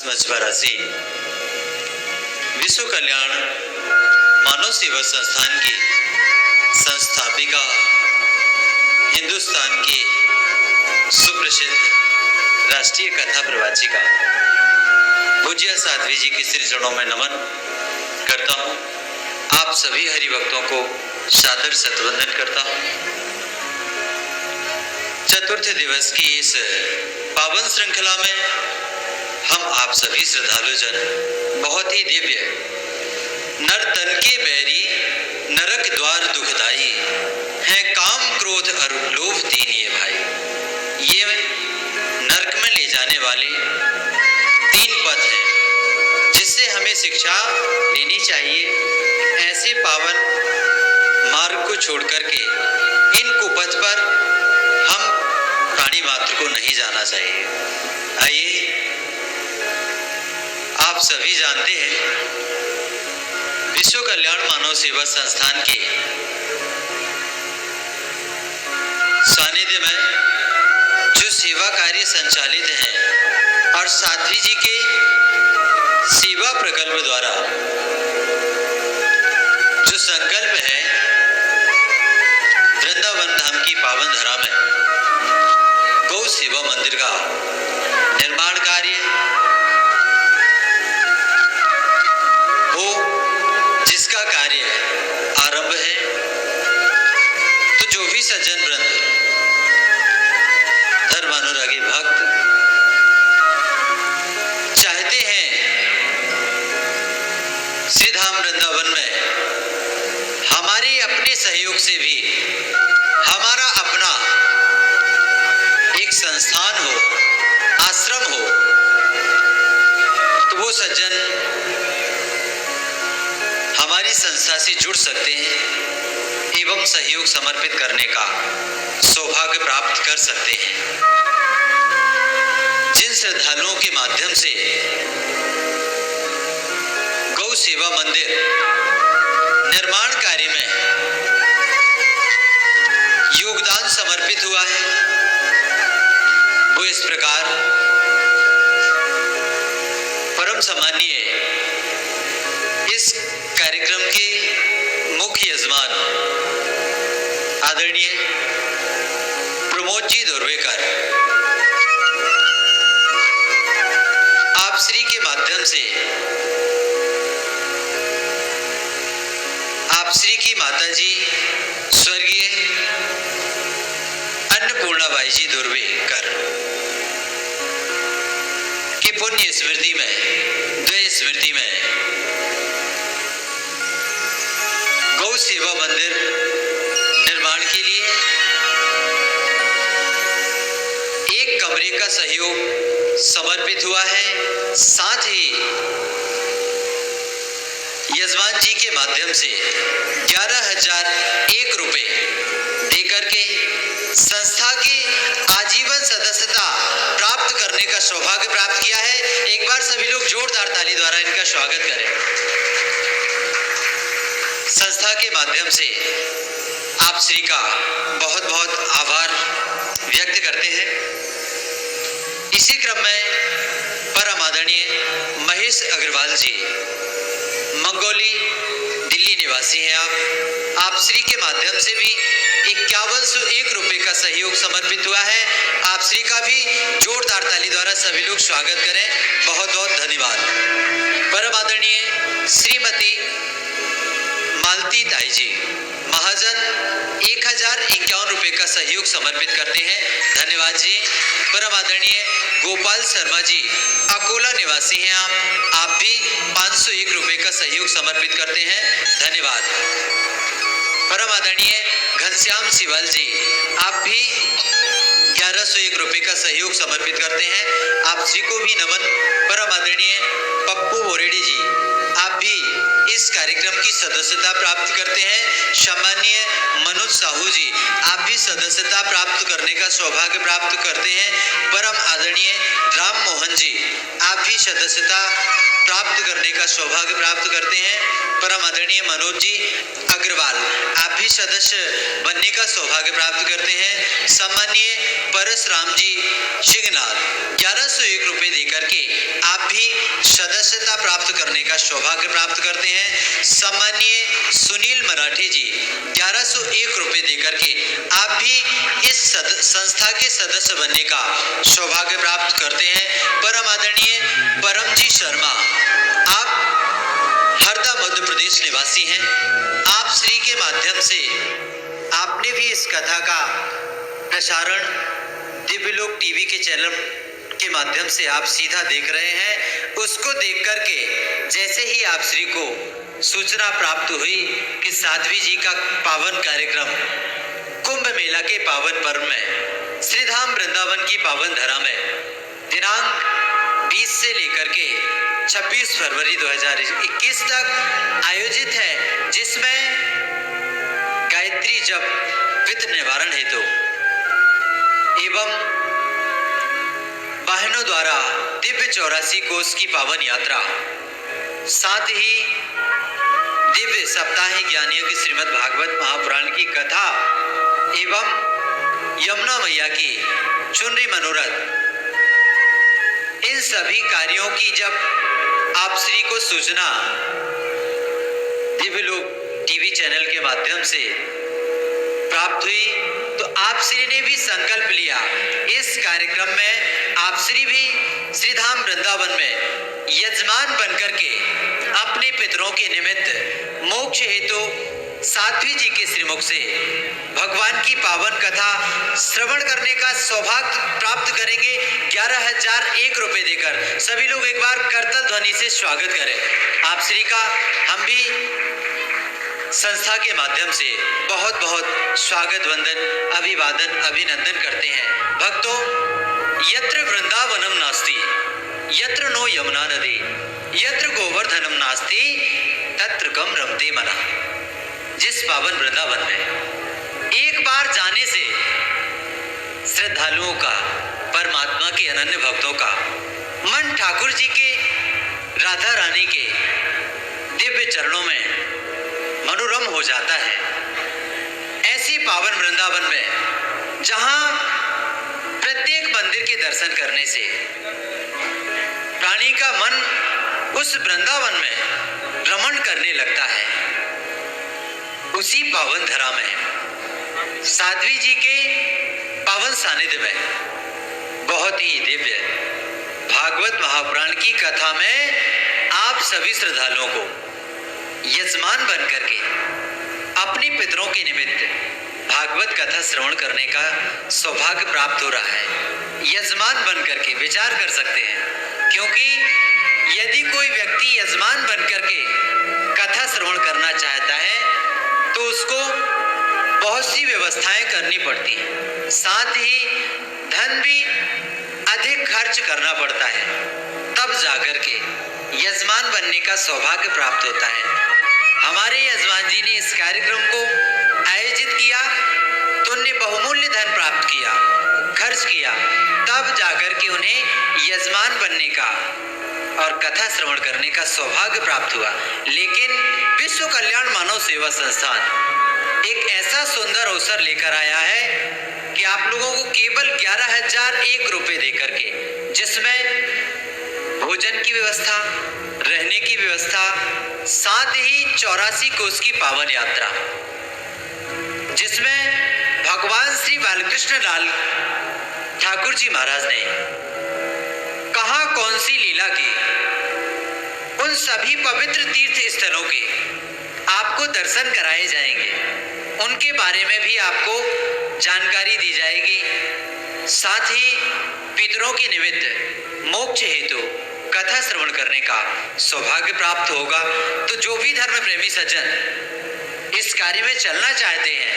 मचपरासी विश्व कल्याण मानव सेवा संस्थान की संस्थापिका, हिंदुस्तान की सुप्रसिद्ध राष्ट्रीय कथा प्रवाचिका पूज्य साध्वी जी के श्री चरणों में नमन करता हूँ। आप सभी हरिभक्तों को सादर सतवंदन करता हूँ। चतुर्थ दिवस की इस पावन श्रृंखला में हम आप सभी श्रद्धालु जन बहुत ही दिव्य नर तन के बैरी नरक द्वार दुखदाई है काम क्रोध और लोभ तीन ये भाई। ये नरक में ले जाने वाले तीन पथ हैं जिससे हमें शिक्षा लेनी चाहिए। ऐसे पावन मार्ग को छोड़ करके इन कुपथ पर हम प्राणी मात्र को नहीं जाना चाहिए। आइए, आप सभी जानते हैं विश्व कल्याण मानव सेवा संस्थान के सानिध्य में जो सेवा कार्य संचालित हैं और साध्वी जी के सेवा प्रकल्प द्वारा जो संकल्प है वृंदावन धाम की पावन धरा में गौ सेवा मंदिर का निर्माण कार्य हो, जिसका कार्य आरंभ है, तो जो भी सज्जन वृंद धर्मानुरागी भक्त चाहते हैं श्री धाम वृंदावन में हमारे अपने सहयोग से भी हमारा अपना एक संस्थान हो, आश्रम हो, तो वो सज्जन हमारी संस्था से जुड़ सकते हैं एवं सहयोग समर्पित करने का सौभाग्य प्राप्त कर सकते हैं। जिन श्रद्धालुओं के माध्यम से गौ सेवा मंदिर निर्माण कार्य में योगदान समर्पित हुआ है, वो इस प्रकार परम सम्मानीय इस कार्यक्रम के मुख्य यजमान आदरणीय प्रमोद जी दुर्वेकर आप श्री के माध्यम से आप श्री की माता जी स्वर्गीय अन्नपूर्णाबाई जी दुर्वेकर की पुण्य स्मृति में, द्वय स्मृति में गौ सेवा मंदिर निर्माण के लिए एक कमरे का सहयोग समर्पित हुआ है। साथ ही यजमान जी के माध्यम से 11,001 रुपए देकर के संस्था की आजीवन सदस्यता प्राप्त करने का सौभाग्य प्राप्त किया है। एक बार सभी लोग जोरदार ताली द्वारा इनका स्वागत करें। संस्था के माध्यम से आप श्री का बहुत बहुत आभार व्यक्त करते हैं। इसी क्रम में परम आदरणीय महेश अग्रवाल जी, मंगोली दिल्ली निवासी हैं आप श्री के माध्यम से भी 5101 रुपए का सहयोग समर्पित हुआ है। आप श्री का भी जोरदार ताली द्वारा सभी लोग स्वागत करें। बहुत बहुत धन्यवाद। परम आदरणीय श्रीमती मालती ताई जी महाजन 1051 रुपए का सहयोग समर्पित करते हैं। धन्यवाद जी। परम आदरणीय गोपाल शर्मा जी अकोला निवासी हैं आप भी 501 रुपए का सहयोग समर्पित करते हैं। धन्यवाद। परम आदरणीय घनश्याम सिवाल जी आप भी 1101 रुपए का सहयोग समर्पित करते हैं। आप श्री को भी नमन। परम आदरणीय पप्पू बोरेडी जी आप भी इस कार्यक्रम की सदस्यता प्राप्त करते हैं। सम्मानीय मनोज साहू जी आप भी सदस्यता प्राप्त करने का सौभाग्य प्राप्त करते हैं। परम आदरणीय राम मोहन जी आप भी भी सदस्यता प्राप्त करने का सौभाग्य प्राप्त करते हैं। परम आदरणीय मनोज जी अग्रवाल, आप भी सदस्य बनने का सौभाग्य प्राप्त करते हैं। सम्मानीय परशुराम जी शिंगनाथ, 1101 रुपये देकर के आप भी सदस्यता प्राप्त करने का सौभाग्य प्राप्त करते हैं। सम्मानीय सुनील मराठे जी, 1101 रुपये देकर के आप भी इस संस्था के सदस्य बनने का सौभाग्य प्राप्त करते हैं। परम आदरणीय परमजीत शर्मा, आप हरदा मध्य प्रदेश निवासी हैं। आप श्री के माध्यम से आपने भी इस कथा का प्रसारण दिव्यलोक टीवी के चैनल के माध्यम से आप सीधा देख रहे हैं। उसको देख करके जैसे ही आप श्री को सूचना प्राप्त हुई कि साध्वी जी का पावन कार्यक्रम कुंभ मेला के पावन पर्व में श्रीधाम वृंदावन की पावन धरा में दिनांक 20 से लेकर के 26 फरवरी 2021 तक आयोजित है, जिसमें गायत्री जप वित्त निवारण हेतु एवं वाहनों द्वारा दिव्य 84 कोस की पावन यात्रा, साथ ही दिव्य सप्ताह ज्ञानियों की श्रीमद् भागवत महापुराण की कथा एवं यमुना मैया की चुनरी मनोरथ, इन सभी कार्यों की जब आप श्री को सूचना दिव्यलोक टीवी चैनल के माध्यम से प्राप्त हुई तो आप श्री ने भी संकल्प लिया इस कार्यक्रम में आप श्री भी श्रीधाम वृंदावन में यजमान बनकर के अपने पितरों के निमित्त मोक्ष हेतु साध्वी जी के श्रीमुख से भगवान की पावन कथा श्रवण करने का सौभाग्य प्राप्त करेंगे। 11,001 रुपये देकर सभी लोग एक बार करतल ध्वनि से स्वागत करें आप श्री का। हम भी संस्था के माध्यम से बहुत बहुत स्वागत वंदन अभिवादन अभिनंदन करते हैं। भक्तों, यत्र वृंदावनम नास्ति यत्र नो यमुना नदी यत्र गोवर्धनम नास्ति तत्र कम रमते मना। जिस पावन वृंदावन में एक बार जाने से श्रद्धालुओं का, परमात्मा के अनन्य भक्तों का मन ठाकुर जी के, राधा रानी के दिव्य चरणों में मनोरम हो जाता है, ऐसी पावन वृंदावन में जहां प्रत्येक मंदिर के दर्शन करने से प्राणी का मन उस वृंदावन में रमण करने लगता है, उसी पावन धरा में साध्वी जी के पावन सानिध्य में बहुत ही दिव्य भागवत महापुराण की कथा में आप सभी श्रद्धालुओं को यजमान बन करके अपने पितरों के निमित्त भागवत कथा श्रवण करने का सौभाग्य प्राप्त हो रहा है। यजमान बन करके विचार कर सकते हैं, क्योंकि यदि कोई व्यक्ति यजमान बन करके कथा श्रवण करना चाहता है तो उसको बहुत सी व्यवस्थाएं करनी पड़ती हैं, साथ ही धन भी अधिक खर्च करना पड़ता है, तब जाकर के यजमान बनने का सौभाग्य प्राप्त होता है। हमारे यजमान जी ने इस कार्यक्रम को आयोजित किया तो उन्हें बहुमूल्य धन प्राप्त किया, खर्च किया, तब जाकर के उन्हें यजमान बनने का और कथा श्रवण करने का सौभाग्य प्राप्त हुआ। लेकिन विश्व कल्याण मानव सेवा संस्थान एक ऐसा सुंदर अवसर लेकर आया है कि आप लोगों को केवल 11,001 रुपये देकर के, जिसमें भोजन की व्यवस्था, रहने की व्यवस्था, साथ ही 84 कोस की पावन यात्रा, जिसमें भगवान श्री बालकृष्ण लाल ठाकुर जी महाराज ने कहाँ कौन सी लीला की, उन सभी पवित्र तीर्थ स्थलों के आपको दर्शन कराए जाएंगे, उनके बारे में भी आपको जानकारी दी जाएगी। साथ ही पितरों के निमित्त मोक्ष हेतु कथा श्रवण करने का सौभाग्य प्राप्त होगा। तो जो भी धर्म प्रेमी सज्जन इस कार्य में चलना चाहते हैं,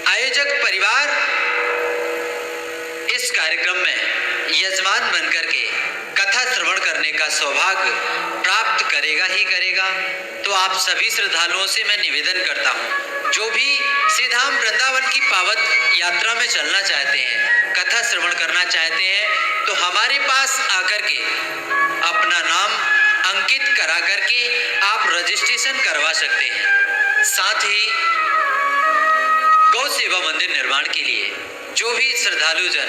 आयोजक परिवार इस इस कार्यक्रम में यजमान बनकर के कथा श्रवण करने का सौभाग्य प्राप्त करेगा ही करेगा। तो आप सभी श्रद्धालुओं से मैं निवेदन करता हूँ, जो भी श्री धाम वृंदावन की पावन यात्रा में चलना चाहते हैं, कथा श्रवण करना चाहते हैं, तो हमारे पास आकर के अपना नाम अंकित करा करके आप रजिस्ट्रेशन करवा सकते हैं। साथ ही गौ सेवा मंदिर निर्माण के लिए जो भी श्रद्धालुजन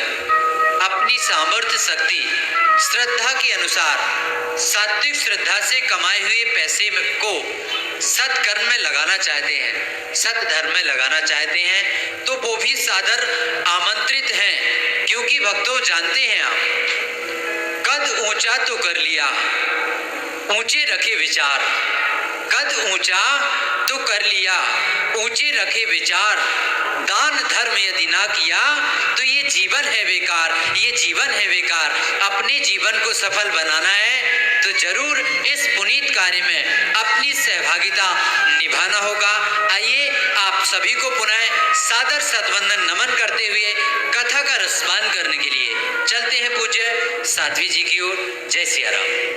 अपनी सामर्थ्य शक्ति श्रद्धा के अनुसार सात्विक श्रद्धा से कमाए हुए पैसे को सत्कर्म में लगाना चाहते हैं, सत्धर्म में लगाना चाहते हैं, तो वो भी सादर आमंत्रित हैं। क्योंकि भक्तों जानते हैं आप, कद ऊंचा तो कर लिया, ऊंचे रखे विचार, कद ऊंचा तो कर लिया, ऊंचे रखे विचार, दान धर्म यदि ना किया तो ये जीवन है बेकार, ये जीवन है बेकार। अपने जीवन को सफल बनाना है तो जरूर इस पुनीत कार्य में अपनी सहभागिता निभाना होगा। आइए आप सभी को पुनः सादर सतवंदन नमन करते हुए कथा का रसपान करने के लिए चलते हैं पूज्य साध्वी जी की ओर। जय सिया राम।